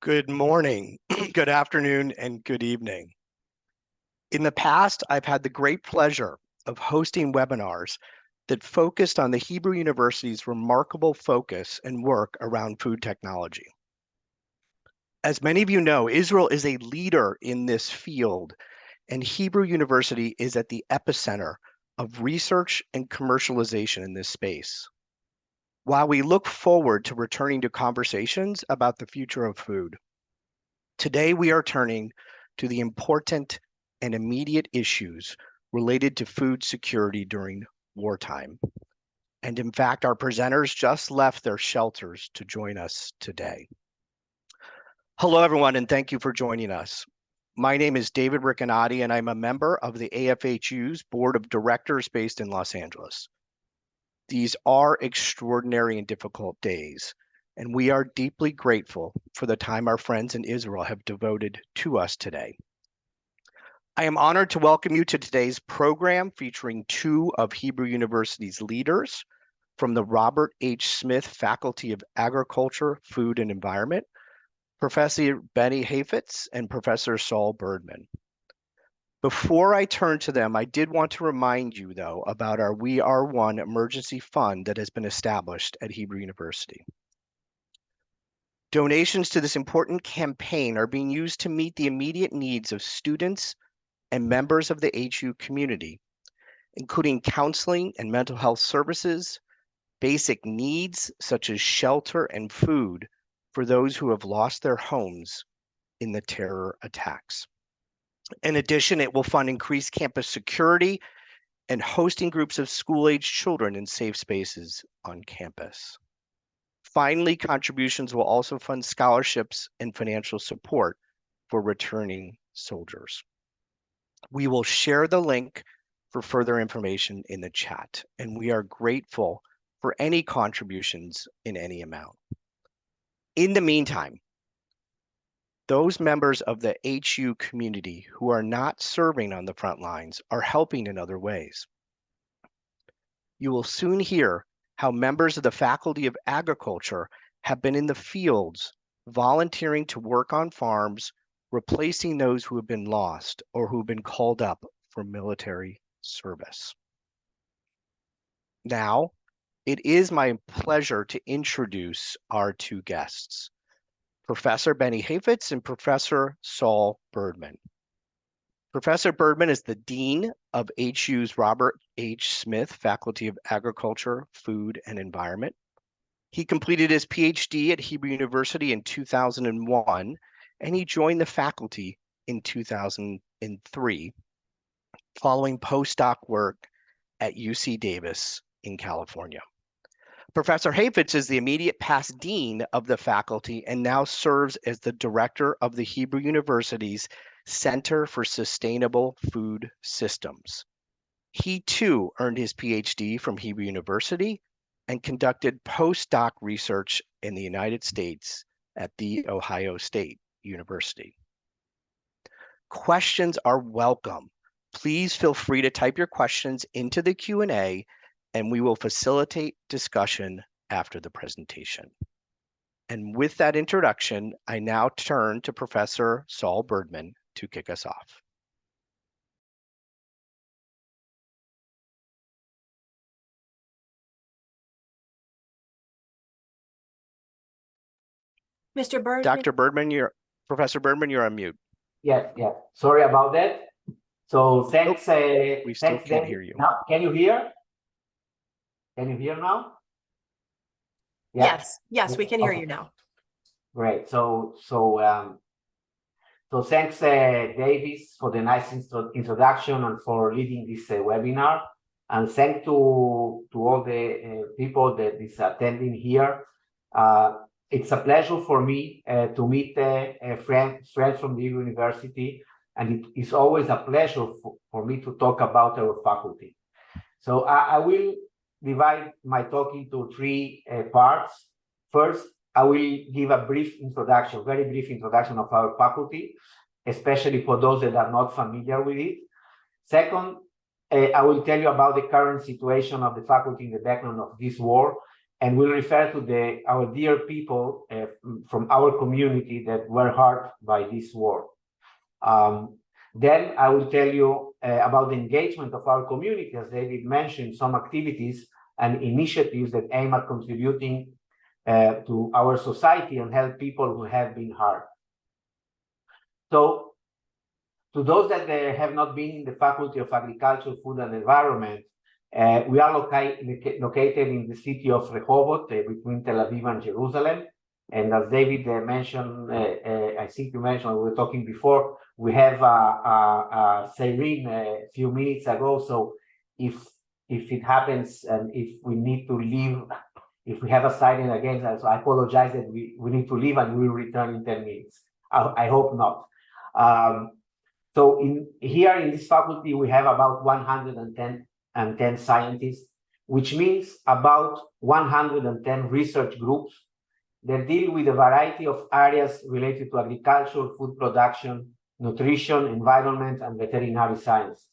Good morning, good afternoon, and good evening. In the past, I've had the great pleasure of hosting webinars that focused on the Hebrew University's remarkable focus and work around food technology. As many of you know, Israel is a leader in this field, and Hebrew University is at the epicenter of research and commercialization in this space. While we look forward to returning to conversations about the future of food, today we are turning to the important and immediate issues related to food security during wartime. And in fact, our presenters just left their shelters to join us today. Hello, everyone, and thank you for joining us. My name is David Riccinati, and I'm a member of the AFHU's Board of Directors based in Los Angeles. These are extraordinary and difficult days, and we are deeply grateful for the time our friends in Israel have devoted to us today. I am honored to welcome you to today's program featuring two of Hebrew University's leaders from the Robert H. Smith Faculty of Agriculture, Food, and Environment, Professor Benny Hafetz and Professor Saul Bergman. Before I turn to them, I did want to remind you, though, about our We Are One emergency fund that has been established at Hebrew University. Donations to this important campaign are being used to meet the immediate needs of students and members of the HU community, including counseling and mental health services, basic needs such as shelter and food for those who have lost their homes in the terror attacks. In addition, it will fund increased campus security and hosting groups of school-aged children in safe spaces on campus. Finally, contributions will also fund scholarships and financial support for returning soldiers. We will share the link for further information in the chat, and we are grateful for any contributions in any amount. In the meantime, those members of the HU community who are not serving on the front lines are helping in other ways. You will soon hear how members of the Faculty of Agriculture have been in the fields volunteering to work on farms, replacing those who have been lost or who have been called up for military service. Now, it is my pleasure to introduce our two guests, Professor Benny Hafetz and Professor Saul Bergman. Professor Bergman is the Dean of HU's Robert H. Smith Faculty of Agriculture, Food, and Environment. He completed his PhD at Hebrew University in 2001, and he joined the faculty in 2003, following postdoc work at UC Davis in California. Professor Hafetz is the immediate past dean of the faculty and now serves as the director of the Hebrew University's Center for Sustainable Food Systems. He too earned his PhD from Hebrew University and conducted postdoc research in the United States at The Ohio State University. Questions are welcome. Please feel free to type your questions into the Q&A, and we will facilitate discussion after the presentation. And with that introduction, I now turn to Professor Saul Bergman to kick us off. Mr. Bergman. Dr. Bergman, Professor Bergman, you're on mute. Yeah. Sorry about that. So thanks. We still thanks, can't David. hear you. Now, can you hear? Can you hear now? Yeah. Yes, we can hear you now. Great. So thanks, Davis, for the nice introduction and for leading this webinar. And thanks to all the people that is attending here. It's a pleasure for me to meet friends from the university, and it is always a pleasure for me to talk about our faculty. So I will divide my talk into three parts. First, I will give a brief introduction, very brief introduction of our faculty, especially for those that are not familiar with it. Second, I will tell you about the current situation of the faculty in the background of this war. and will refer to our dear people from our community that were hurt by this war. Then I will tell you about the engagement of our community, as David mentioned, some activities and initiatives that aim at contributing to our society and help people who have been hurt. So, to those that have not been in the Faculty of Agriculture, Food and Environment, we are located in the city of Rehovot, between Tel Aviv and Jerusalem. And as David mentioned, I think you mentioned, we were talking before, we have a siren a few minutes ago. So if it happens and if we need to leave, if we have a siren again, so I apologize that we need to leave and we will return in 10 minutes. I hope not. So here in this faculty, we have about 110 scientists, which means about 110 research groups that deal with a variety of areas related to agriculture, food production, nutrition, environment, and veterinary sciences.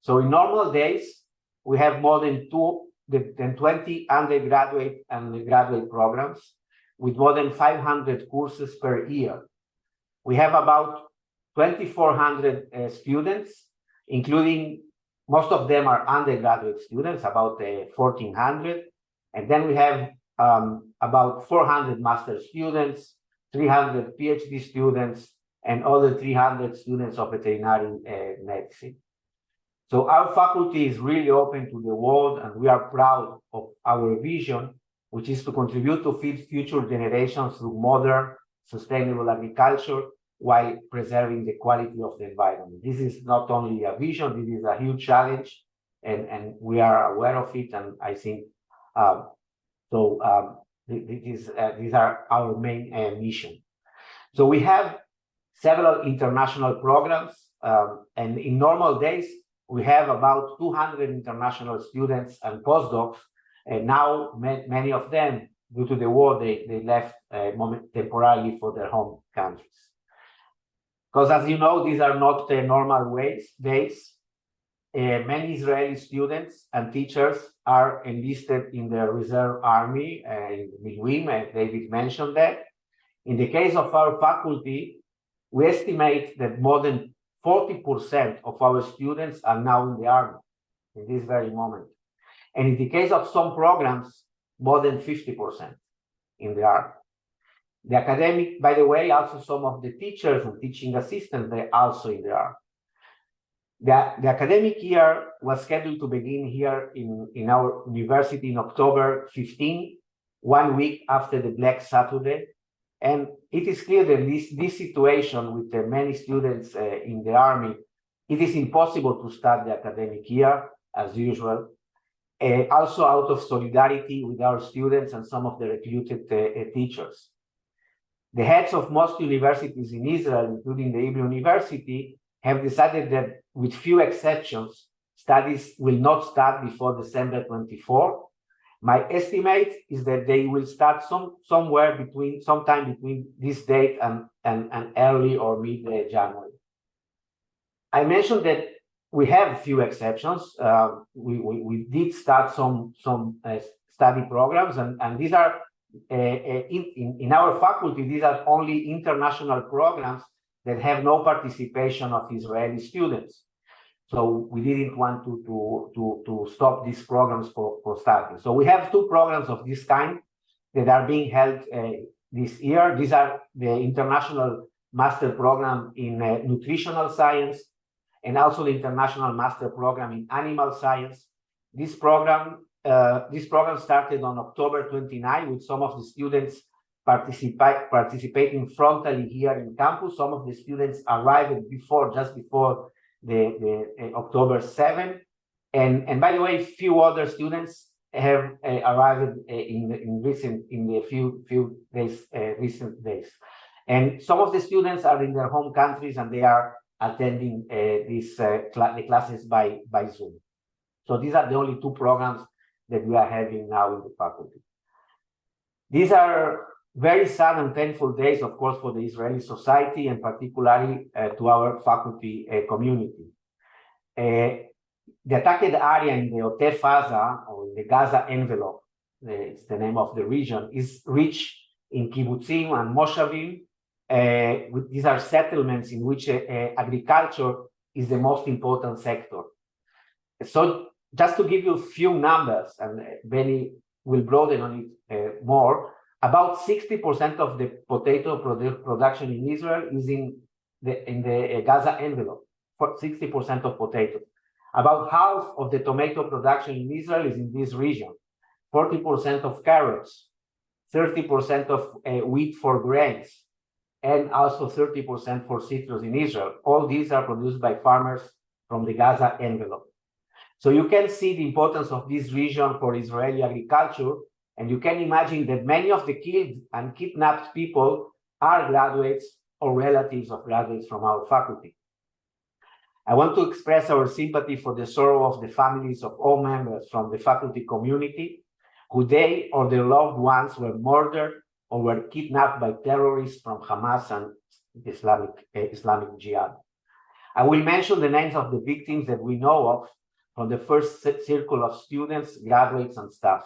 So in normal days, we have more than 20 undergraduate and graduate programs with more than 500 courses per year. We have about 2,400 students, including most of them are undergraduate students, about 1,400. And then we have about 400 master students, 300 PhD students, and other 300 students of veterinary medicine. So our faculty is really open to the world, and we are proud of our vision, which is to contribute to feed future generations through modern, sustainable agriculture while preserving the quality of the environment. This is not only a vision, this is a huge challenge, and we are aware of it, and I think these are our main mission. So we have several international programs, and in normal days, we have about 200 international students and postdocs, and now many of them, due to the war, they left temporarily for their home countries. Because as you know, these are not normal days. Many Israeli students and teachers are enlisted in the reserve army, in Miluim, and David mentioned that. In the case of our faculty, we estimate that more than 40% of our students are now in the army in this very moment. And in the case of some programs, more than 50% in the army. The academic, by the way, also some of the teachers and teaching assistants, they're also in the army. The academic year was scheduled to begin here in our university in October 15, 1 week after the Black Saturday. And it is clear that this situation with the many students in the army, it is impossible to start the academic year as usual. Also out of solidarity with our students and some of the recruited teachers. The heads of most universities in Israel, including the Hebrew University, have decided that with few exceptions, studies will not start before December 24. My estimate is that they will start sometime between this date and early or mid-January. I mentioned that we have few exceptions. We did start some study programs, and these are in our faculty. These are only international programs that have no participation of Israeli students. So we didn't want to stop these programs for starting. So we have two programs of this kind that are being held this year. These are the International Master Program in Nutritional Science and also the International Master Program in Animal Science. This program started on October 29 with some of the students participating frontally here in campus. Some of the students arrived just before the October 7, and by the way, few other students have arrived in recent days, and some of the students are in their home countries and they are attending the classes by Zoom. So these are the only two programs that we are having now in the faculty. These are very sad and painful days, of course, for the Israeli society and particularly to our faculty community. The attacked area in the Otef Gaza or in the Gaza envelope it's the name of the region, is rich in kibbutzim and moshavim. These are settlements in which agriculture is the most important sector. So just to give you a few numbers, and Benny will broaden on it more, about 60% of the potato production in Israel is in the Gaza envelope, for 60% of potatoes. About half of the tomato production in Israel is in this region, 40% of carrots, 30% of wheat for grains, and also 30% for citrus in Israel. All these are produced by farmers from the Gaza envelope. So you can see the importance of this region for Israeli agriculture, and you can imagine that many of the killed and kidnapped people are graduates or relatives of graduates from our faculty. I want to express our sympathy for the sorrow of the families of all members from the faculty community who they or their loved ones were murdered or were kidnapped by terrorists from Hamas and Islamic Jihad. I will mention the names of the victims that we know of from the first circle of students, graduates, and staff.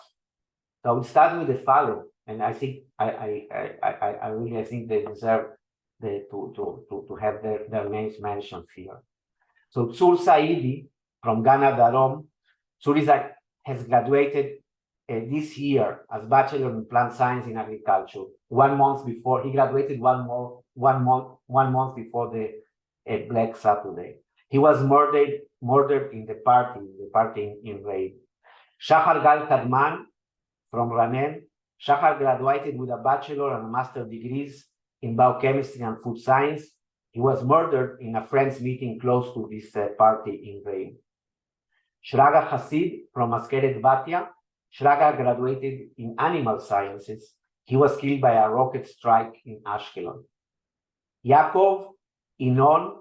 So I will start with the following, and I think I really think they deserve to have their names mentioned here. So Tzur Saidi from Ghana Darom, Tzur has graduated this year as Bachelor in Plant Science in Agriculture. 1 month before he graduated, one month before the Black Saturday. He was murdered in the party in raid. Shahar Gal Kadman from Ranen. Shahar graduated with a bachelor and master degrees in biochemistry and food science. He was murdered in a friend's meeting close to this party in raid. Shraga Hasid from Maskeret Batya. Shraga graduated in animal sciences. He was killed by a rocket strike in Ashkelon. Yaakov Inon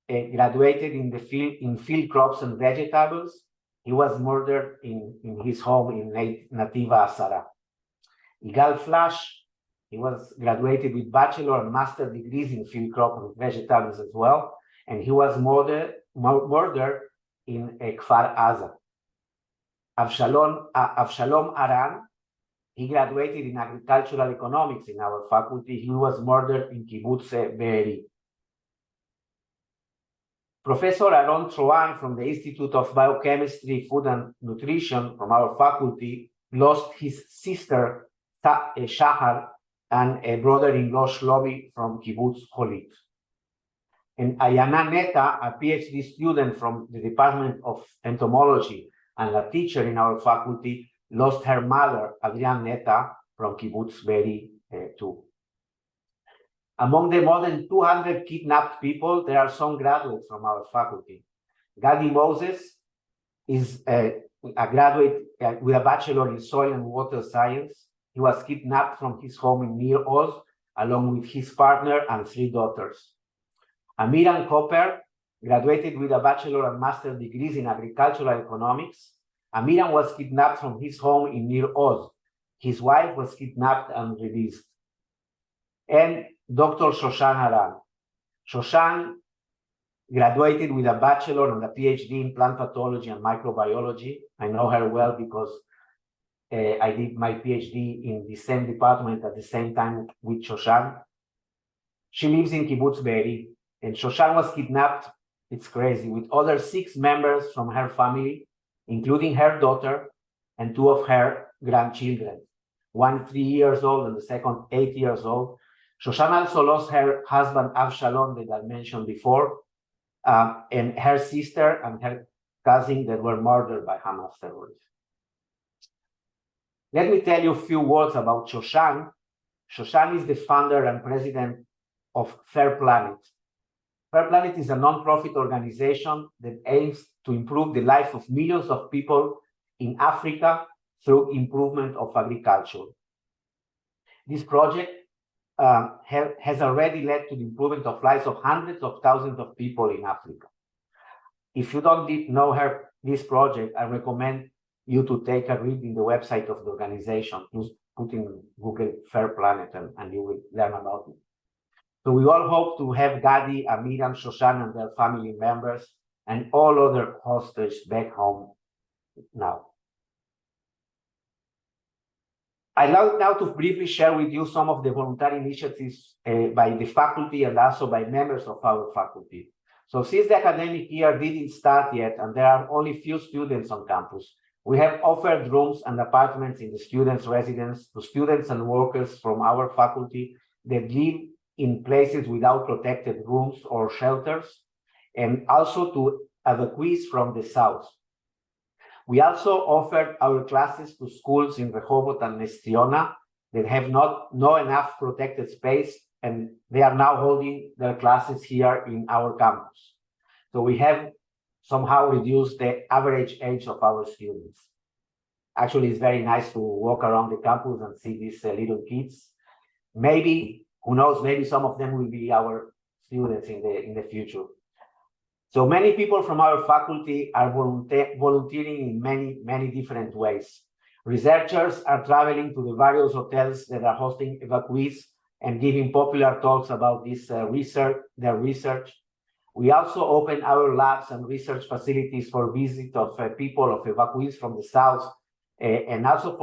graduated in field crops and vegetables. He was murdered in his home in Nativa Asara. Igal Flash, he was graduated with bachelor and master degrees in field crop and vegetables as well, and he was murdered in Kfar Aza. Avshalom Aran, he graduated in agricultural economics in our faculty. He was murdered in Kibbutz Be'eri. Professor Aaron Troan from the Institute of Biochemistry, Food and Nutrition from our faculty lost his sister Shahar and a brother-in-law Shlomi from Kibbutz Holit. And Ayana Neta, a PhD student from the Department of Entomology and a teacher in our faculty, lost her mother, Adrian Neta, from Kibbutz Be'eri too. Among the more than 200 kidnapped people, there are some graduates from our faculty. Gadi Moses is a graduate with a bachelor in soil and water science. He was kidnapped from his home in Nir Oz, along with his partner and 3 daughters. Amiran Koper graduated with a bachelor and master degrees in agricultural economics. Amiran was kidnapped from his home in Nir Oz. His wife was kidnapped and released. And Dr. Shoshan Aran. Shoshan graduated with a bachelor and a PhD in plant pathology and microbiology. I know her well because I did my PhD in the same department at the same time with Shoshan. She lives in Kibbutz Be'eri, and Shoshan was kidnapped, it's crazy, with other 6 members from her family, including her daughter and 2 of her grandchildren, one 3 years old and the second 8 years old. Shoshan also lost her husband Avshalom that I mentioned before, and her sister and her cousin that were murdered by Hamas terrorists. Let me tell you a few words about Shoshan. Shoshan is the founder and president of Fair Planet. Fair Planet is a non-profit organization that aims to improve the life of millions of people in Africa through improvement of agriculture. This project has already led to the improvement of lives of hundreds of thousands of people in Africa. If you don't know this project, I recommend you to take a read in the website of the organization. Just put in Google Fair Planet and you will learn about it. So we all hope to have Gadi, Amiram, Shoshan, and their family members and all other hostages back home now. I'd like now to briefly share with you some of the voluntary initiatives by the faculty and also by members of our faculty. So since the academic year didn't start yet and there are only few students on campus, we have offered rooms and apartments in the students' residence to students and workers from our faculty that live in places without protected rooms or shelters, and also to evacuees from the south. We also offered our classes to schools in Rehoboth and Nestiona that have not enough protected space, and they are now holding their classes here in our campus. So we have somehow reduced the average age of our students. Actually, it's very nice to walk around the campus and see these little kids. Maybe, who knows, maybe some of them will be our students in the future. So many people from our faculty are volunteering in many different ways. Researchers are traveling to the various hotels that are hosting evacuees and giving popular talks about this their research. We also open our labs and research facilities for visit of people of evacuees from the south and also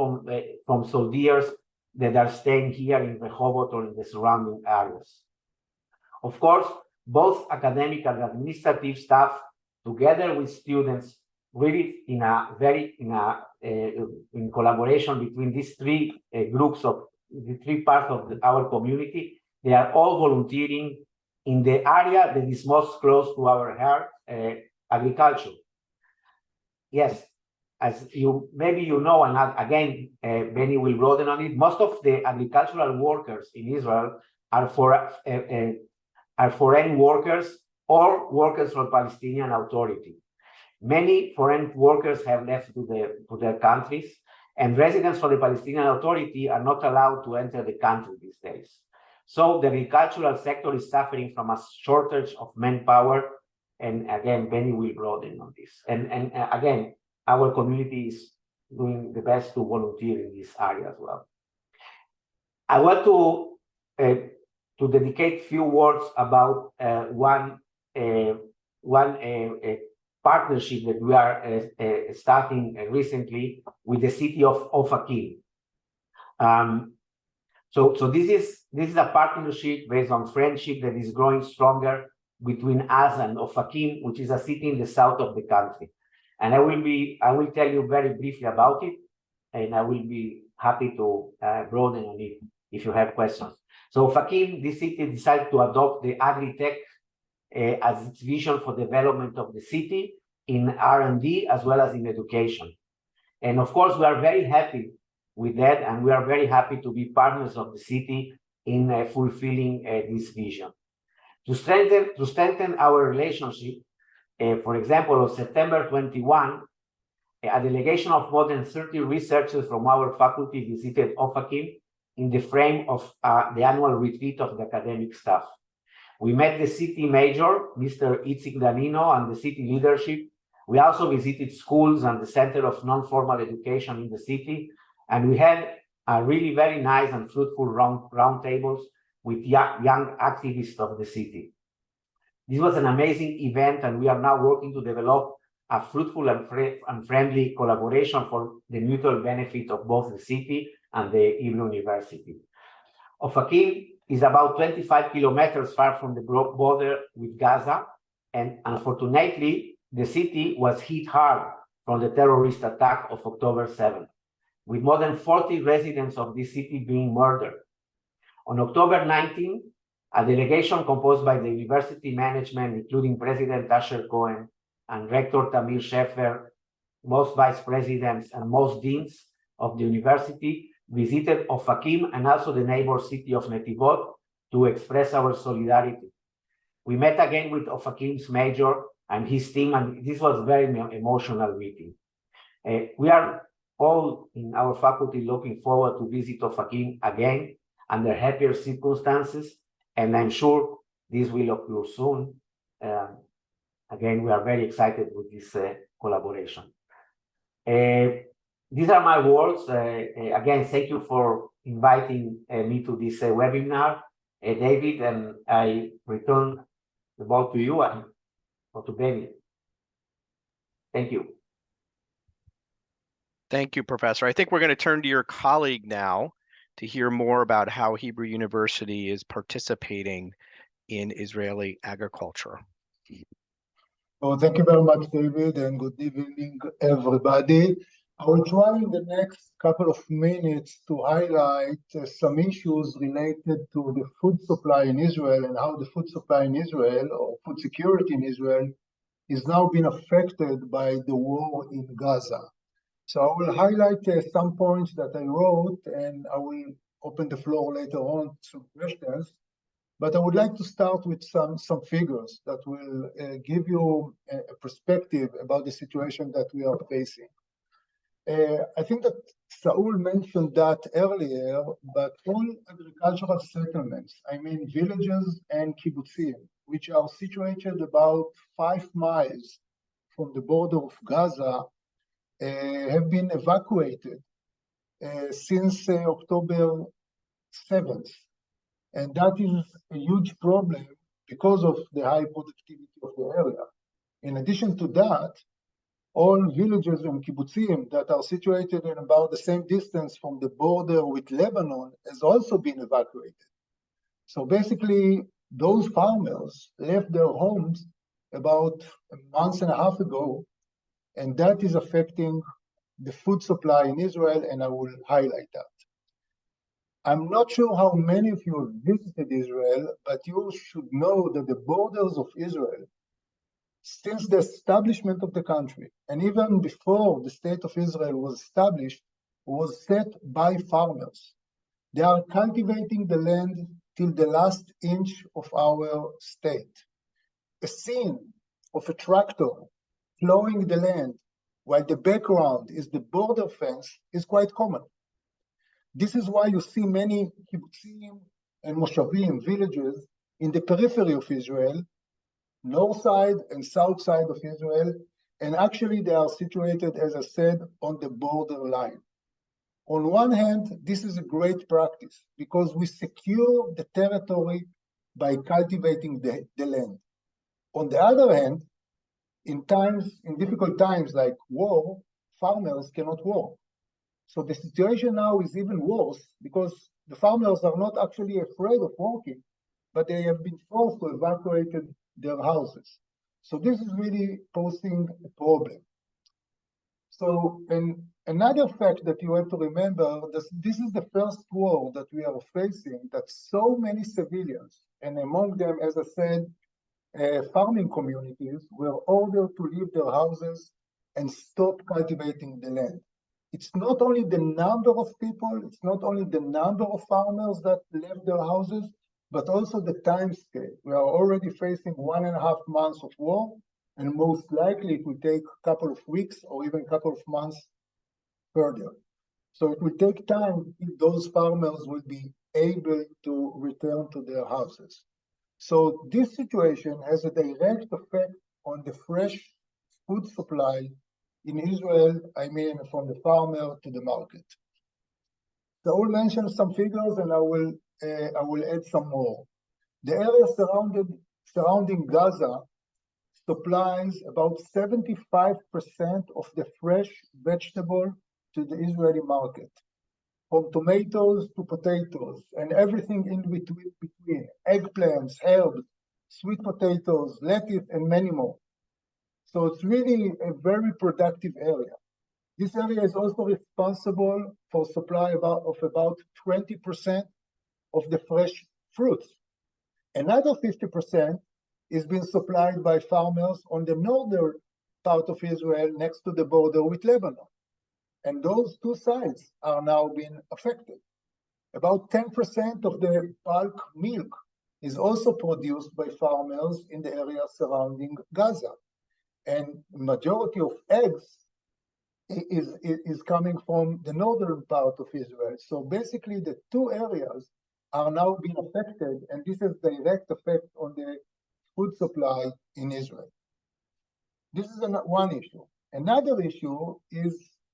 from soldiers that are staying here in Rehoboth or in the surrounding areas. Of course, both academic and administrative staff, together with students, really in collaboration between these three groups of the three parts of our community, they are all volunteering in the area that is most close to our heart, agriculture. Yes, as maybe you know, and again, Benny will broaden on it, most of the agricultural workers in Israel are foreign workers or workers from Palestinian Authority. Many foreign workers have left to their countries, and residents from the Palestinian Authority are not allowed to enter the country these days. So the agricultural sector is suffering from a shortage of manpower, and again, Benny will broaden on this. And again, our community is doing the best to volunteer in this area as well. I want to dedicate few words about one partnership that we are starting recently with the city of Ofakim. So this is a partnership based on friendship that is growing stronger between us and Ofakim, which is a city in the south of the country. And I will tell you very briefly about it, and I will be happy to broaden on it if you have questions. So Ofakim, this city decided to adopt the agri-tech as its vision for development of the city in R&D as well as in education. And of course, we are very happy with that, and we are very happy to be partners of the city in fulfilling this vision. To strengthen our relationship, for example, on September 21, a delegation of more than 30 researchers from our faculty visited Ofakim in the frame of the annual retreat of the academic staff. We met the city mayor, Mr. Itzik Danino, and the city leadership. We also visited schools and the Center of Non-Formal Education in the city, and we had a really very nice and fruitful round tables with young activists of the city. This was an amazing event, and we are now working to develop a fruitful and friendly collaboration for the mutual benefit of both the city and the Hebrew University. Ofakim is about 25 kilometers far from the border with Gaza, and unfortunately, the city was hit hard from the terrorist attack of October 7th, with more than 40 residents of this city being murdered. On October 19, a delegation composed by the university management, including President Asher Cohen and Rector Tamir Shefer, most vice presidents and most deans of the university, visited Ofakim and also the neighbor city of Netivot to express our solidarity. We met again with Ofakim's mayor and his team, and this was a very emotional meeting. We are all in our faculty looking forward to visit Ofakim again under happier circumstances, and I'm sure this will occur soon. Again, we are very excited with this collaboration. These are my words. Again, thank you for inviting me to this webinar, David, and I return the ball to you and to Benny. Thank you. Thank you, Professor. I think we're going to turn to your colleague now to hear more about how Hebrew University is participating in Israeli agriculture. Oh, thank you very much, David, and good evening, everybody. I will try in the next couple of minutes to highlight some issues related to the food supply in Israel and how the food supply in Israel, or food security in Israel, is now being affected by the war in Gaza. So I will highlight some points that I wrote, and I will open the floor later on to questions. But I would like to start with some figures that will give you a perspective about the situation that we are facing. I think that Saul mentioned that earlier, but all agricultural settlements, I mean villages and kibbutzim, which are situated about 5 miles from the border of Gaza, have been evacuated since October 7th. And that is a huge problem because of the high productivity of the area. In addition to that, all villages and kibbutzim that are situated in about the same distance from the border with Lebanon has also been evacuated. So basically, those farmers left their homes about a month and a half ago, and that is affecting the food supply in Israel, and I will highlight that. I'm not sure how many of you have visited Israel, but you should know that the borders of Israel, since the establishment of the country, and even before the state of Israel was established, was set by farmers. They are cultivating the land till the last inch of our state. A scene of a tractor plowing the land while the background is the border fence is quite common. This is why you see many kibbutzim and moshavim, villages, in the periphery of Israel, north side and south side of Israel, and actually they are situated, as I said, on the border line. On one hand, this is a great practice because we secure the territory by cultivating the land. On the other hand, in difficult times like war, farmers cannot work. So the situation now is even worse because the farmers are not actually afraid of working, but they have been forced to evacuate their houses. So this is really posing a problem. So, and another fact that you have to remember, this is the first war that we are facing that so many civilians, and among them, as I said, farming communities were ordered to leave their houses and stop cultivating the land. It's not only the number of people, it's not only the number of farmers that left their houses, but also the time scale. We are already facing 1.5 months of war, and most likely it will take a couple of weeks or even a couple of months further. So it will take time if those farmers will be able to return to their houses. So this situation has a direct effect on the fresh food supply in Israel, I mean, from the farmer to the market. So I will mention some figures and I will add some more. The area surrounding Gaza supplies about 75% of the fresh vegetable to the Israeli market, from tomatoes to potatoes and everything in between, eggplants, herbs, sweet potatoes, lettuce, and many more. So it's really a very productive area. This area is also responsible for supply of about 20% of the fresh fruits. Another 50% is being supplied by farmers on the northern part of Israel next to the border with Lebanon. And those two sides are now being affected. About 10% of the bulk milk is also produced by farmers in the area surrounding Gaza. And majority of eggs is coming from the northern part of Israel. So basically the two areas are now being affected, and this has direct effect on the food supply in Israel. This is one issue. Another issue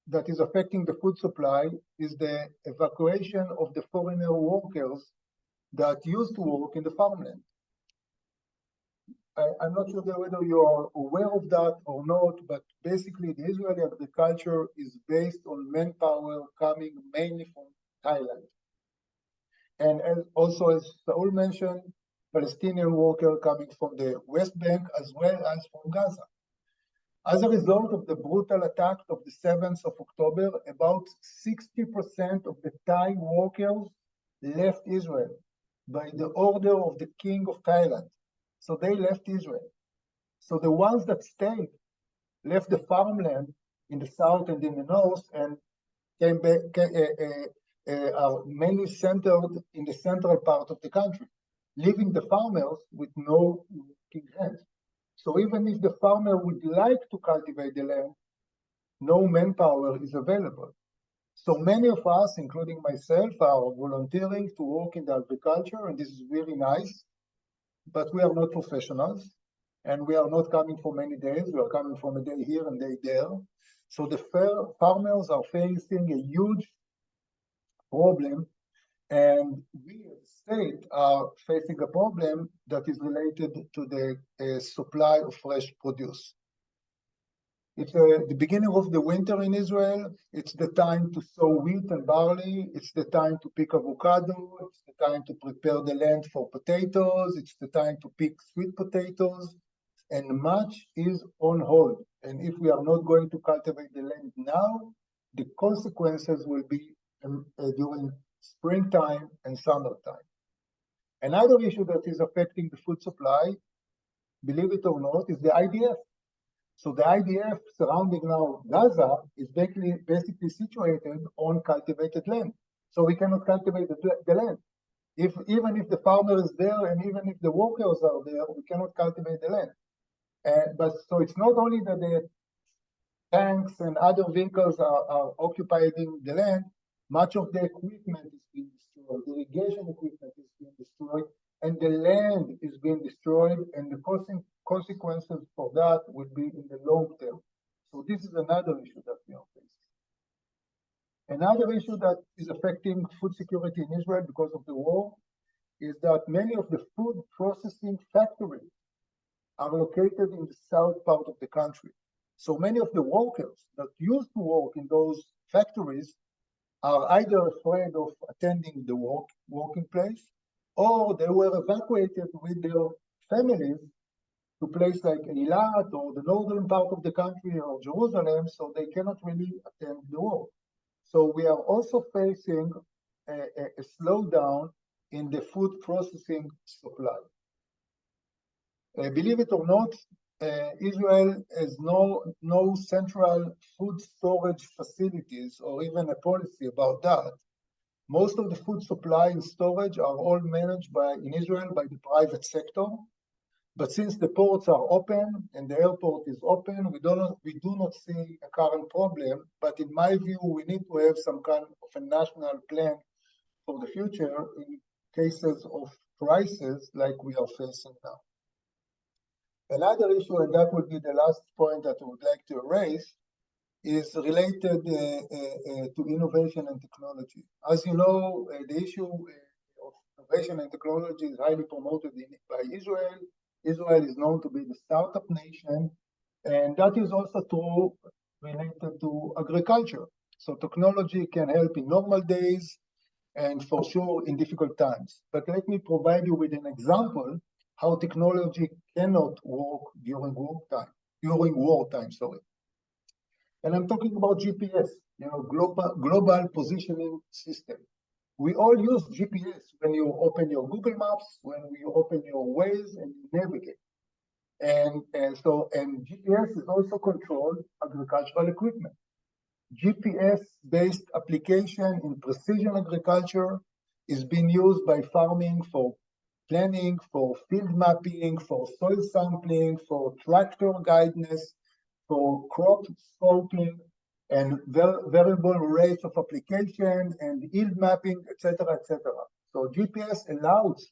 that is affecting the food supply is the evacuation of the foreigner workers that used to work in the farmland. I'm not sure whether you are aware of that or not, but basically the Israeli agriculture is based on manpower coming mainly from Thailand. And as Saul mentioned, Palestinian workers coming from the West Bank as well as from Gaza. As a result of the brutal attack of the 7th of October, about 60% of the Thai workers left Israel by the order of the King of Thailand. So they left Israel. So the ones that stayed left the farmland in the south and in the north and came back, are mainly centered in the central part of the country, leaving the farmers with no working hands. So even if the farmer would like to cultivate the land, no manpower is available. So many of us, including myself, are volunteering to work in the agriculture, and this is really nice, but we are not professionals, and we are not coming for many days. We are coming from a day here and day there. So the farmers are facing a huge problem, and we as a state are facing a problem that is related to the supply of fresh produce. It's the beginning of the winter in Israel. It's the time to sow wheat and barley. It's the time to pick avocado. It's the time to prepare the land for potatoes. It's the time to pick sweet potatoes. And much is on hold. And if we are not going to cultivate the land now, the consequences will be during springtime and summertime. Another issue that is affecting the food supply, believe it or not, is the IDF. So the IDF surrounding now Gaza is basically situated on cultivated land. So we cannot cultivate the land. Even if the farmer is there and even if the workers are there, we cannot cultivate the land. But so it's not only that the tanks and other vehicles are occupying the land, much of the equipment is being destroyed, the irrigation equipment is being destroyed, and the land is being destroyed, and the consequences for that will be in the long term. So this is another issue that we are facing. Another issue that is affecting food security in Israel because of the war is that many of the food processing factories are located in the south part of the country. So many of the workers that used to work in those factories are either afraid of attending the working place, or they were evacuated with their families to places like Eilat or the northern part of the country or Jerusalem, so they cannot really attend the work. So we are also facing a slowdown in the food processing supply. Believe it or not, Israel has no central food storage facilities or even a policy about that. Most of the food supply and storage are all managed in Israel by the private sector. But since the ports are open and the airport is open, we do not see a current problem. But in my view, we need to have some kind of a national plan for the future in cases of crisis like we are facing now. Another issue, and that would be the last point that I would like to raise, is related to innovation and technology. As you know, the issue of innovation and technology is highly promoted by Israel. Israel is known to be the startup nation, and that is also true related to agriculture. So technology can help in normal days and for sure in difficult times. But let me provide you with an example how technology cannot work during wartime, sorry. And I'm talking about GPS, global positioning system. We all use GPS when you open your Google Maps, when you open your Waze and you navigate. And GPS is also controlled agricultural equipment. GPS-based application in precision agriculture is being used by farming for planning, for field mapping, for soil sampling, for tractor guidance, for crop scoping, and variable rates of application and yield mapping, etc., etc. So GPS allows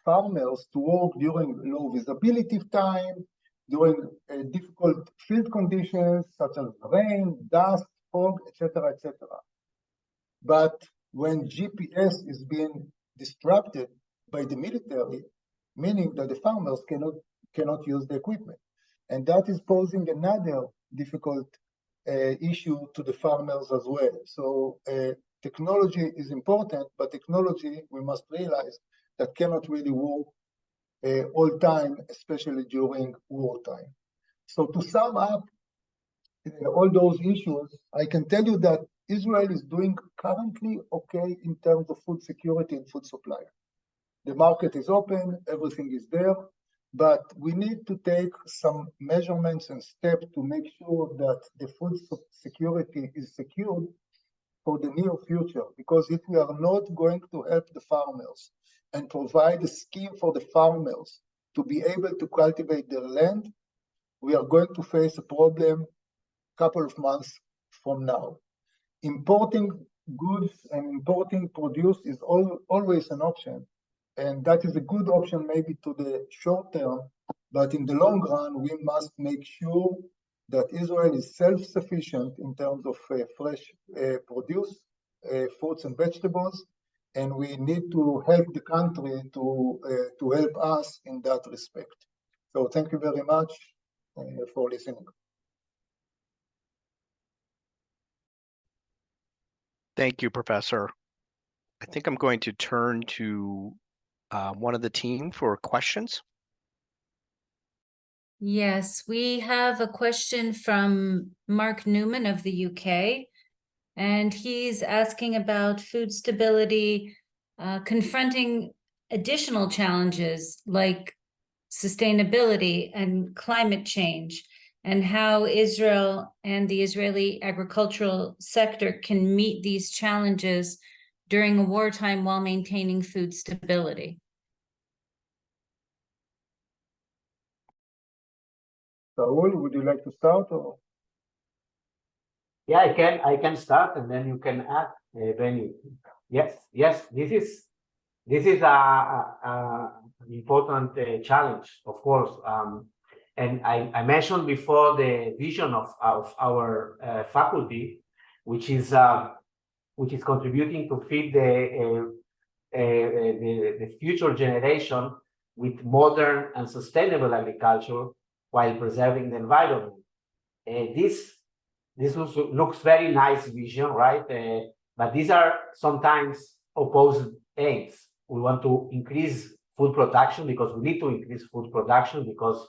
farmers to work during low visibility time, during difficult field conditions such as rain, dust, fog, etc., etc. But when GPS is being disrupted by the military, meaning that the farmers cannot cannot use the equipment. And that is posing another difficult issue to the farmers as well. So technology is important, but technology, we must realize, that cannot really work all time, especially during wartime. So to sum up all those issues, I can tell you that Israel is doing currently okay in terms of food security and food supply. The market is open, everything is there, but we need to take some measurements and steps to make sure that the food security is secured for the near future. Because if we are not going to help the farmers and provide a scheme for the farmers to be able to cultivate their land, we are going to face a problem a couple of months from now. Importing goods and importing produce is always an option. And that is a good option maybe to the short term, but in the long run, we must make sure that Israel is self-sufficient in terms of fresh produce, fruits and vegetables, and we need to help the country to help us in that respect. So thank you very much for listening. Thank you, Professor. I think I'm going to turn to one of the team for questions. Yes, we have a question from Mark Newman of the UK, and he's asking about food stability, confronting additional challenges like sustainability and climate change, and how Israel and the Israeli agricultural sector can meet these challenges during a wartime while maintaining food stability. Saul, would you like to start? Or? Yeah, I can start, and then you can add, Benny. Yes, this is a important challenge, of course. And I mentioned before the vision of our faculty, which is contributing to feed the future generation with modern and sustainable agriculture while preserving the environment. This looks very nice vision, right? But these are sometimes opposed aims. We want to increase food production because we need to increase food production because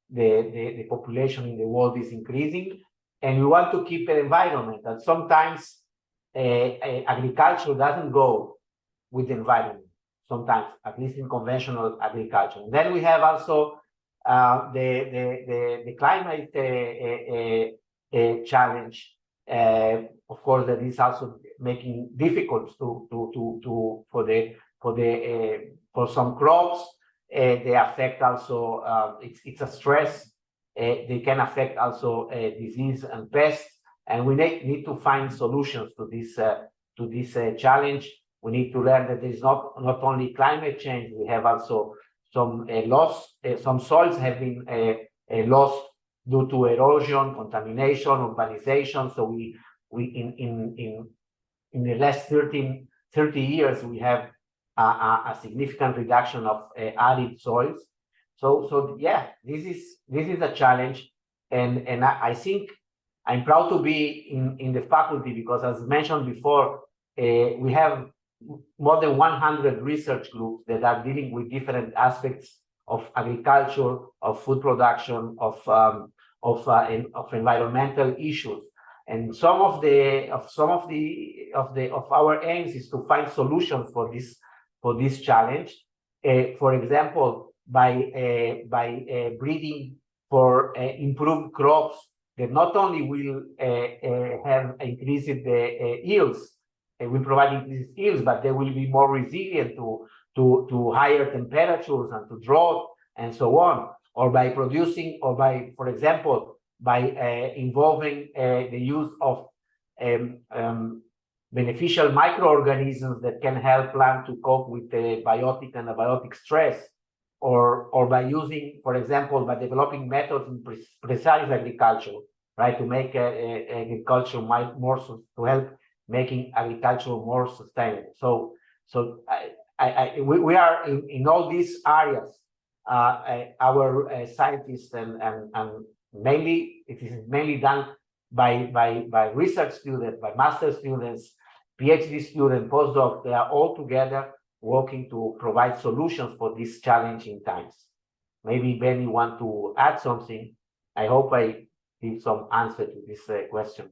the population in the world is increasing, and we want to keep the environment. And sometimes agriculture doesn't go with the environment, sometimes, at least in conventional agriculture. And then we have also the climate challenge, of course, that is also making difficult for some crops. They affect also it's a stress. They can affect also disease and pests, and we need to find solutions to this challenge. We need to learn that there is not only climate change. We have also some loss. Some soils have been lost due to erosion, contamination, urbanization. So we in the last 30 years we have a significant reduction of arid soils. So yeah, this is a challenge, and I think I'm proud to be in the faculty because, as mentioned before, we have more than 100 research groups that are dealing with different aspects of agriculture, of food production, of environmental issues. And some of our aims is to find solutions for this challenge. For example, by breeding for improved crops that not only will have increased the yields, will provide increased yields, but they will be more resilient to higher temperatures and to drought and so on. Or by producing, or by, for example, by involving the use of beneficial microorganisms that can help plant to cope with the biotic and abiotic stress, or by using, for example, by developing methods in precise agriculture, right, to make agriculture more to help making agriculture more sustainable. So we are in all these areas our scientists and mainly it is mainly done by research students, by master students, PhD students, postdocs. They are all together working to provide solutions for these challenging times. Maybe Ben, you want to add something? I hope I give some answer to this question.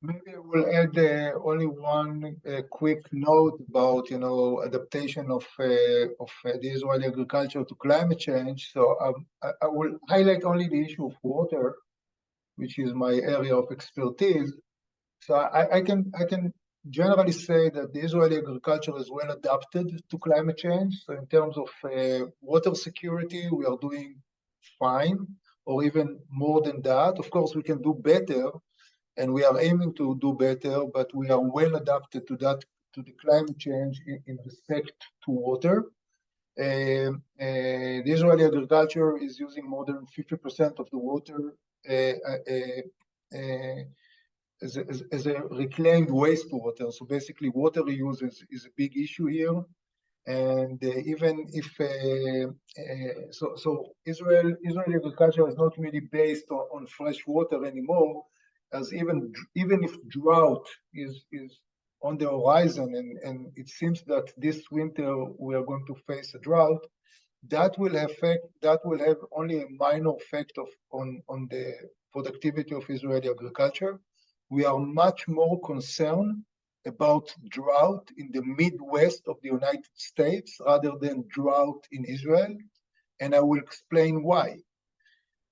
Maybe I will add only one quick note about, adaptation of the Israeli agriculture to climate change. So I will highlight only the issue of water, which is my area of expertise. So I can generally say that the Israeli agriculture is well adapted to climate change. So in terms of water security, we are doing fine, or even more than that. Of course, we can do better, and we are aiming to do better, but we are well adapted to that, to the climate change in respect to water. The Israeli agriculture is using more than 50% of the water as a reclaimed wastewater. So basically, water reuse is a big issue here. And even if Israeli agriculture is not really based on fresh water anymore, as even if drought is on the horizon, and it seems that this winter we are going to face a drought, that will have only a minor effect on the productivity of Israeli agriculture. We are much more concerned about drought in the Midwest of the United States rather than drought in Israel, and I will explain why.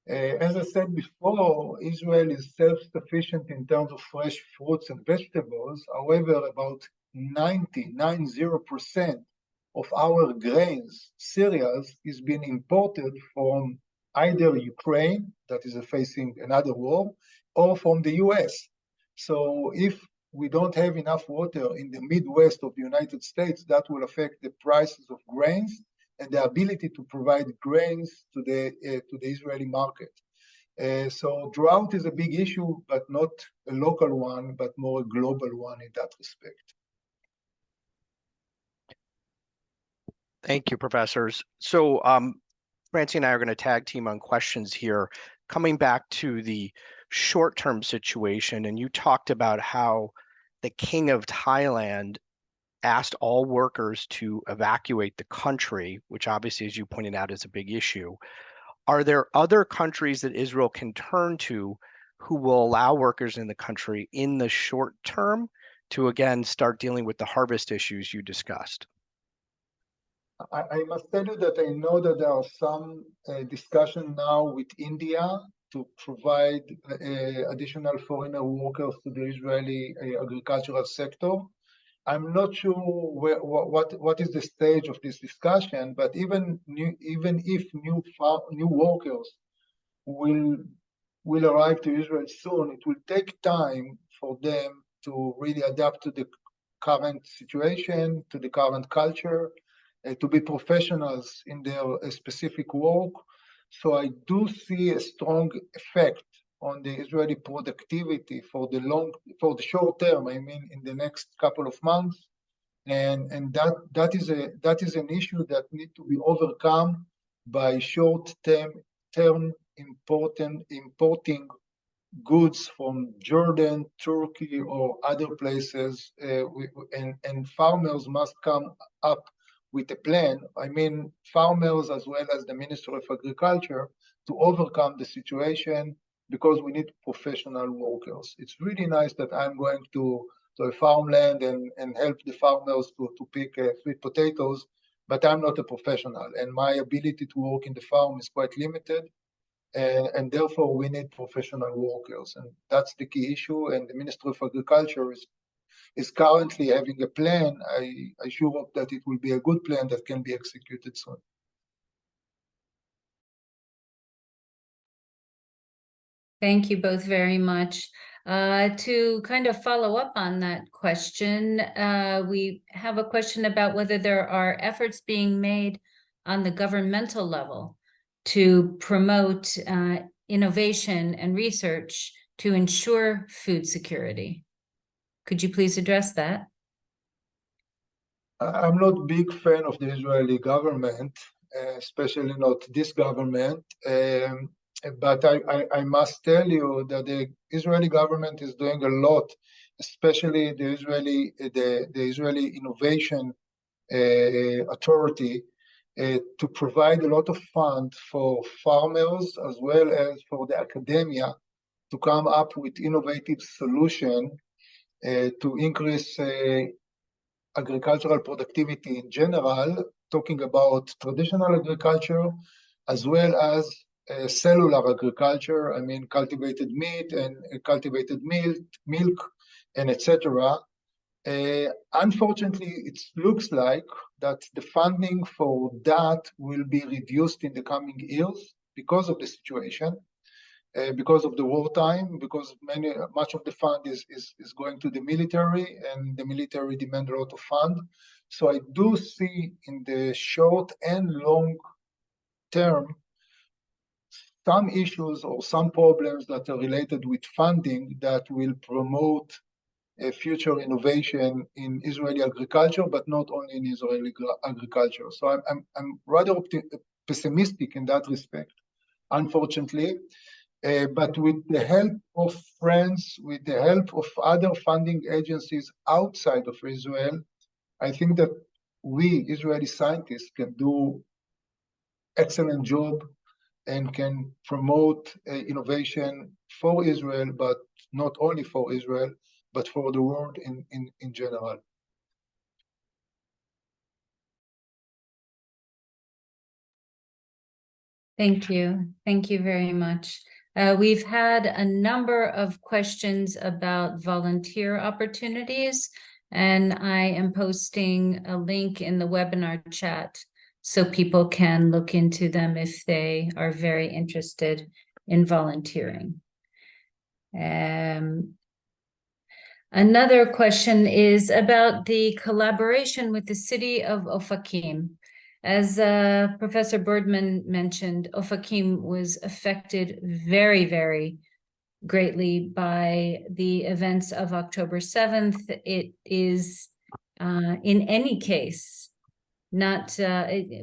As I said before, Israel is self-sufficient in terms of fresh fruits and vegetables. However, about 90% of our grains, cereals, is being imported from either Ukraine, that is facing another war, or from the US. So if we don't have enough water in the Midwest of the United States, that will affect the prices of grains and the ability to provide grains to the Israeli market. So drought is a big issue, but not a local one, but more a global one in that respect. Thank you, professors. So Francie and I are going to tag team on questions here. Coming back to the short-term situation, and you talked about how the King of Thailand asked all workers to evacuate the country, which obviously, as you pointed out, is a big issue. Are there other countries that Israel can turn to who will allow workers in the country in the short term to, again, start dealing with the harvest issues you discussed? I must tell you that I know that there are some discussion now with India to provide additional foreigner workers to the Israeli agricultural sector. I'm not sure what is the stage of this discussion, but even if new workers will arrive to Israel soon, it will take time for them to really adapt to the current situation, to the current culture, to be professionals in their specific work. So I do see a strong effect on the Israeli productivity for the short term. I mean, in the next couple of months, and that is an issue that needs to be overcome by short-term importing goods from Jordan, Turkey, or other places, and farmers must come up with a plan. I mean, farmers as well as the Ministry of Agriculture, to overcome the situation, because we need professional workers. It's really nice that I'm going to a farmland and help the farmers to pick sweet potatoes, but I'm not a professional, and my ability to work in the farm is quite limited, and therefore we need professional workers, and that's the key issue. And the Ministry of Agriculture is currently having a plan. I sure hope that it will be a good plan that can be executed soon. Thank you both very much. To kind of follow up on that question, we have a question about whether there are efforts being made on the governmental level to promote innovation and research to ensure food security. Could you please address that? I'm not a big fan of the Israeli government, especially not this government. But I must tell you that the Israeli government is doing a lot, especially the Israeli Innovation Authority, to provide a lot of funds for farmers as well as for the academia to come up with innovative solutions to increase agricultural productivity in general, talking about traditional agriculture as well as cellular agriculture, I mean cultivated meat and cultivated milk and etc. Unfortunately, it looks like that the funding for that will be reduced in the coming years because of the situation, because of the wartime, because much of the fund is going to the military, and the military demand a lot of fund. So I do see in the short and long term some issues or some problems that are related with funding that will promote future innovation in Israeli agriculture, but not only in Israeli agriculture. So I'm rather pessimistic in that respect, unfortunately. But with the help of friends, with the help of other funding agencies outside of Israel, I think that we Israeli scientists can do excellent job and can promote innovation for Israel, but not only for Israel, but for the world in general. Thank you. Thank you very much. We've had a number of questions about volunteer opportunities, and I am posting a link in the webinar chat so people can look into them if they are very interested in volunteering. Another question is about the collaboration with the city of Ofakim. As Professor Birdman mentioned, Ofakim was affected very, very greatly by the events of October 7th. It is, in any case, not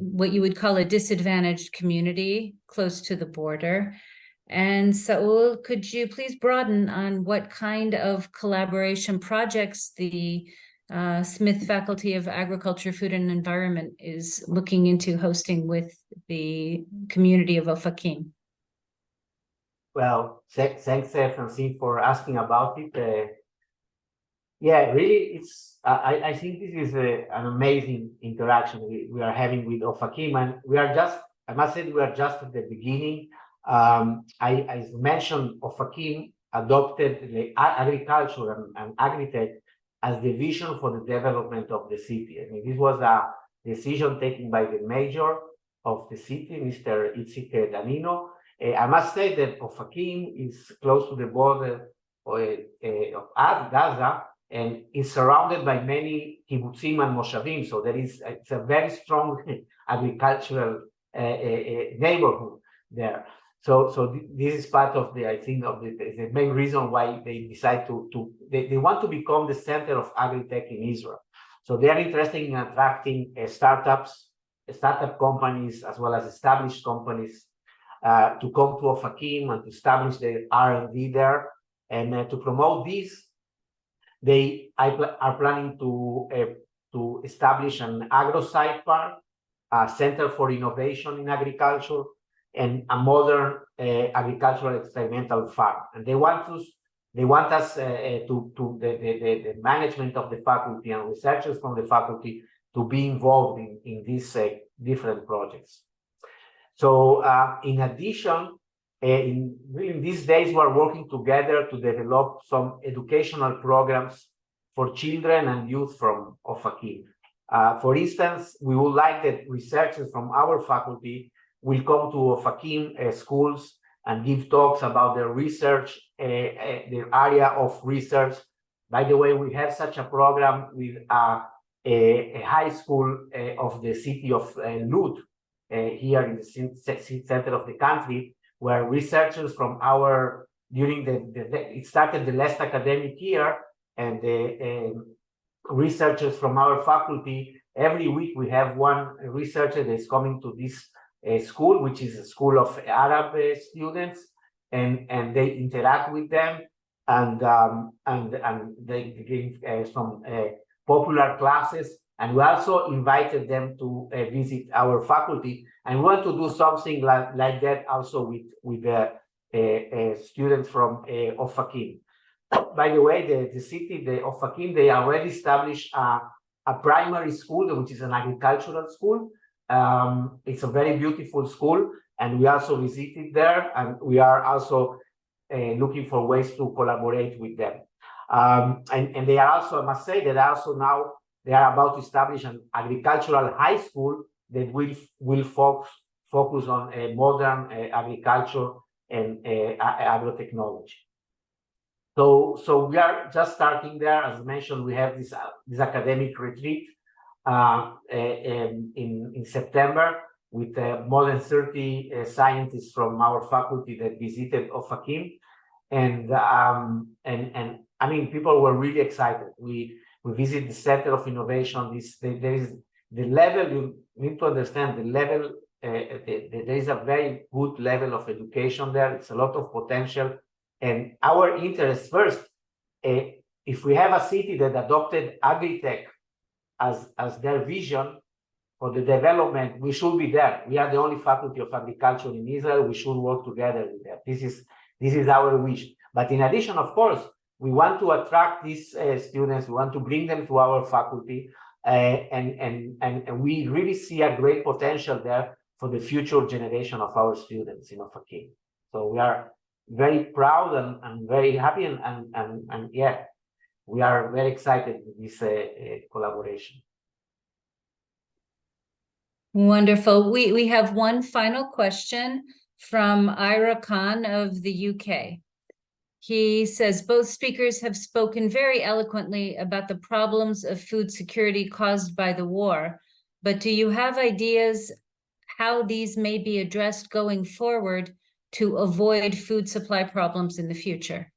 what you would call a disadvantaged community close to the border. And Saul, could you please broaden on what kind of collaboration projects the Smith Faculty of Agriculture, Food and Environment is looking into hosting with the community of Ofakim? Well, thanks, Francine, for asking about it. Yeah, really, I think this is an amazing interaction we are having with Ofakim, and we are just, I must say, we are just at the beginning. I mentioned, Ofakim adopted the agriculture and agritech as the vision for the development of the city. I mean, this was a decision taken by the mayor of the city, Mr. Itzik Danino. I must say that Ofakim is close to the border of Gaza and is surrounded by many kibbutzim and moshavim. So it's a very strong agricultural neighborhood there. So this is part of the, I think, of the main reason why they decide they want to become the center of agri-tech in Israel. So they are interested in attracting startup companies as well as established companies to come to Ofakim and to establish their R&D there. And to promote this, they are planning to establish an agro-site park, a center for innovation in agriculture, and a modern agricultural experimental farm. And they want us the management of the faculty and researchers from the faculty to be involved in these different projects. So in addition, in these days, we're working together to develop some educational programs for children and youth from Ofakim. For instance, we would like that researchers from our faculty will come to Ofakim schools and give talks about their research, their area of research. By the way, we have such a program with a high school of the city of Lud, here in the center of the country, where researchers from it started the last academic year, and the researchers from our faculty every week we have one researcher that is coming to this school, which is a school of Arab students, and they interact with them, and they give some popular classes. And we also invited them to visit our faculty, and we want to do something like that also with students from Ofakim. By the way, the city, the Ofakim, they already established a primary school, which is an agricultural school. It's a very beautiful school, and we also visited there, and we are also looking for ways to collaborate with them. And they are also, I must say, that also now they are about to establish an agricultural high school that will focus on modern agriculture and agrotechnology. So we are just starting there. As mentioned, we have this academic retreat in September with more than 30 scientists from our faculty that visited Ofakim, and I mean, people were really excited. We visit the Center of Innovation. There is the level. You need to understand the level. There is a very good level of education there. It's a lot of potential. And our interest first, if we have a city that adopted agri-tech as their vision for the development, we should be there. We are the only faculty of agriculture in Israel. We should work together with them. This is our wish. But in addition, of course, we want to attract these students. We want to bring them to our faculty, and we really see a great potential there for the future generation of our students in Ofakim. So we are very proud and very happy, and yeah, we are very excited with this collaboration. Wonderful. We have one final question from Ira Khan of the UK. He says, both speakers have spoken very eloquently about the problems of food security caused by the war, but do you have ideas how these may be addressed going forward to avoid food supply problems in the future?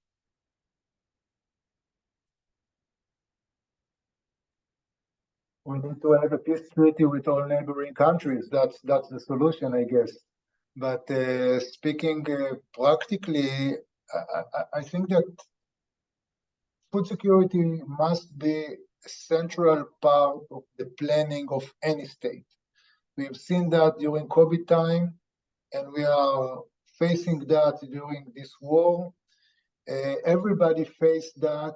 We need to have a peace treaty with all neighboring countries. That's the solution, I guess. But speaking practically, I think that food security must be a central part of the planning of any state. We've seen that during COVID time, and we are facing that during this war. Everybody faced that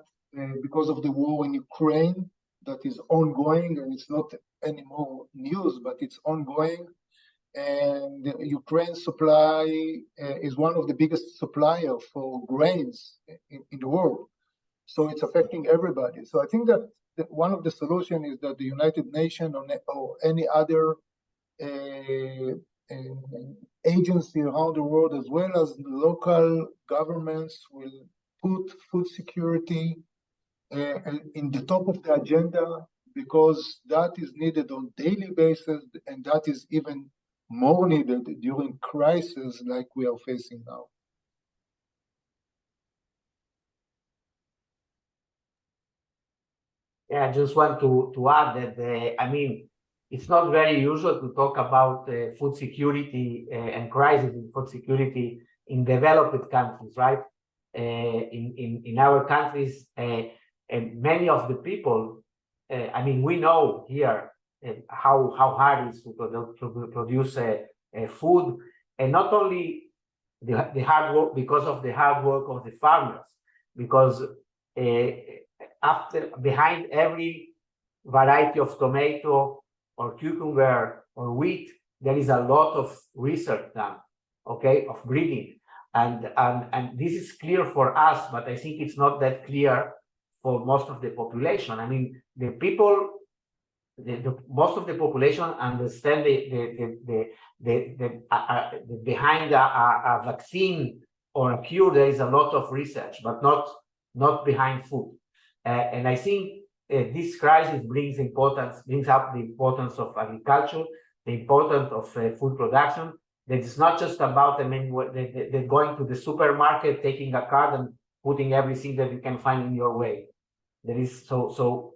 because of the war in Ukraine that is ongoing, and it's not anymore news, but it's ongoing. And the Ukraine supply is one of the biggest suppliers for grains in the world. So it's affecting everybody. So I think that one of the solutions is that the United Nations or any other agency around the world, as well as local governments, will put food security in the top of the agenda, because that is needed on a daily basis, and that is even more needed during crises like we are facing now. Yeah, I just want to add that, I mean, it's not very usual to talk about food security and crisis in food security in developed countries, right? In our countries, and many of the people, I mean, we know here how hard it is to produce food, and not only the hard work, because of the hard work of the farmers, because behind every variety of tomato or cucumber or wheat, there is a lot of research done, okay, of breeding, and this is clear for us, but I think it's not that clear for most of the population. I mean, the people, most of the population understand the behind a vaccine or a cure there is a lot of research, but not behind food. And I think this crisis brings up the importance of agriculture, the importance of food production. That it's not just about, I mean, they're going to the supermarket, taking a card and putting everything that you can find in your way. There is so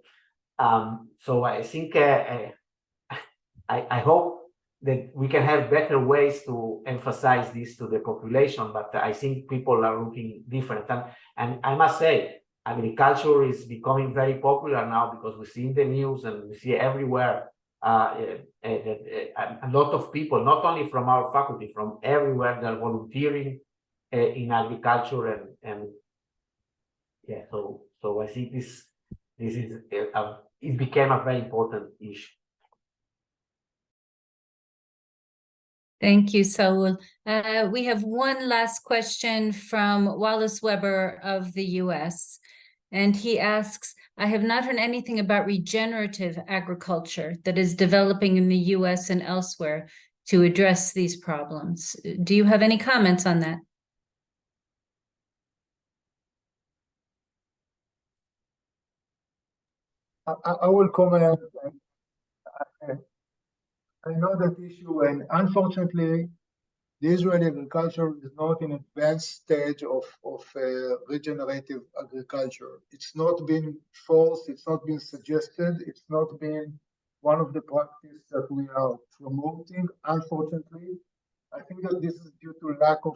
So I think I hope that we can have better ways to emphasize this to the population, but I think people are looking different. And I must say, agriculture is becoming very popular now because we see in the news and we see everywhere a lot of people, not only from our faculty, from everywhere, they're volunteering in agriculture and yeah. So I think this is it became a very important issue. Thank you, Saul. We have one last question from Wallace Weber of the US. And he asks, I have not heard anything about regenerative agriculture that is developing in the US and elsewhere to address these problems. Do you have any comments on that? I will comment. I know that issue, and unfortunately, the Israeli agriculture is not in advanced stage of regenerative agriculture. It's not been forced, it's not been suggested, it's not been one of the practices that we are promoting, unfortunately. I think that this is due to lack of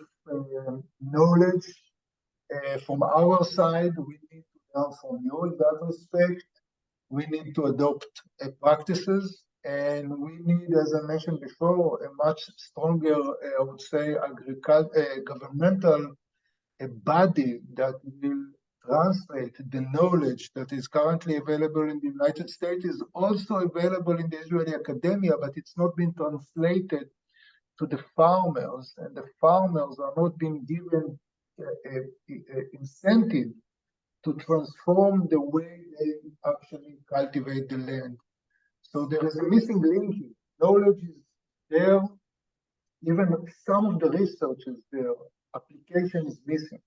knowledge from our side. We need to learn from you in that respect. We need to adopt practices, and we need, as I mentioned before, a much stronger, I would say, governmental body that will translate the knowledge that is currently available in the United States, is also available in the Israeli academia, but it's not been translated to the farmers, and the farmers are not being given incentive to transform the way they actually cultivate the land. So there is a missing link here. Knowledge is there, even some of the research is there, application is missing.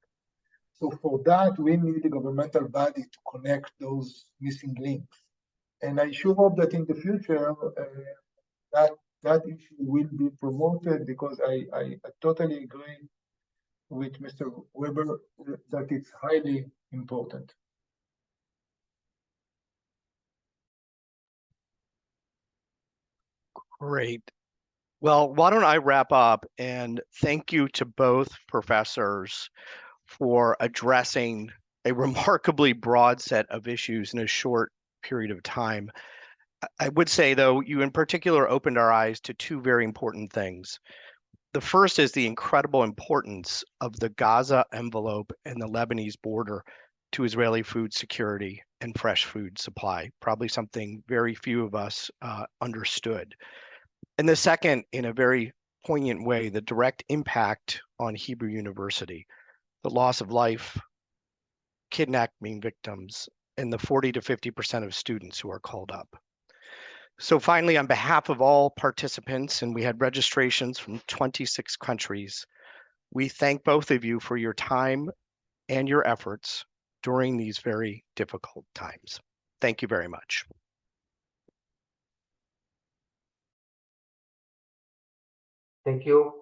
So for that, we need a governmental body to connect those missing links. And I sure hope that in the future, that issue will be promoted, because I totally agree with Mr. Weber that it's highly important. Great. Well, why don't I wrap up, and thank you to both professors for addressing a remarkably broad set of issues in a short period of time. I would say, though, you in particular opened our eyes to two very important things. The first is the incredible importance of the Gaza envelope and the Lebanese border to Israeli food security and fresh food supply, probably something very few of us understood. And the second, in a very poignant way, the direct impact on Hebrew University, the loss of life, kidnapping victims, and the 40 to 50% of students who are called up. So finally, on behalf of all participants, and we had registrations from 26 countries, we thank both of you for your time and your efforts during these very difficult times. Thank you very much. Thank you.